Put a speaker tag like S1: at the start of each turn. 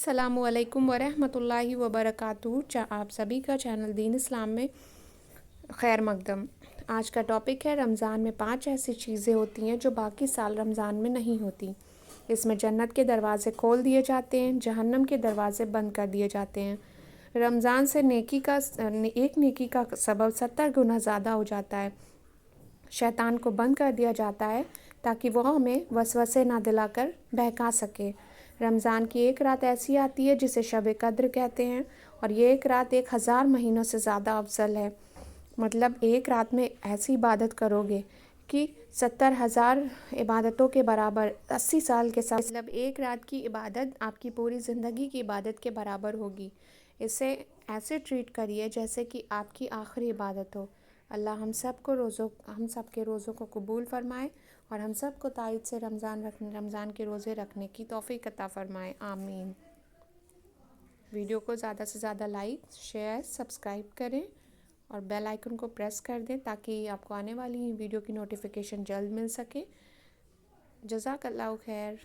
S1: अस्सलामु अलैकुम वरहमतुल्लाहि वबरकातुहू। आप सभी का चैनल दीन इस्लाम में खैर मकदम। आज का टॉपिक है रमज़ान में 5 ऐसी चीज़ें होती हैं जो बाकी साल रमज़ान में नहीं होती। इसमें जन्नत के दरवाज़े खोल दिए जाते हैं, जहन्नम के दरवाज़े बंद कर दिए जाते हैं। रमज़ान से एक नेकी का सबब 70 गुना ज़्यादा हो जाता है। शैतान को बंद कर दिया जाता है ताकि वह हमें वसवसे ना दिलाकर बहका सके। रमज़ान की एक रात ऐसी आती है जिसे शब कद्र कहते हैं, और ये एक रात 1000 महीनों से ज़्यादा अफजल है। मतलब एक रात में ऐसी इबादत करोगे कि 70,000 इबादतों के बराबर, 80 साल के साथ, मतलब एक रात की इबादत आपकी पूरी ज़िंदगी की इबादत के बराबर होगी। इसे ऐसे ट्रीट करिए जैसे कि आपकी आखिरी इबादत हो। अल्लाह हम सब के रोज़ों को कबूल फ़रमाए और हम सब को ताईद से रमज़ान के रोज़े रखने की तौफ़ीक अता फ़रमाए, आमीन। वीडियो को ज़्यादा से ज़्यादा लाइक, शेयर, सब्सक्राइब करें और बेल आइकन को प्रेस कर दें ताकि आपको आने वाली वीडियो की नोटिफिकेशन जल्द मिल सके। जज़ाकल्लाहु खैर।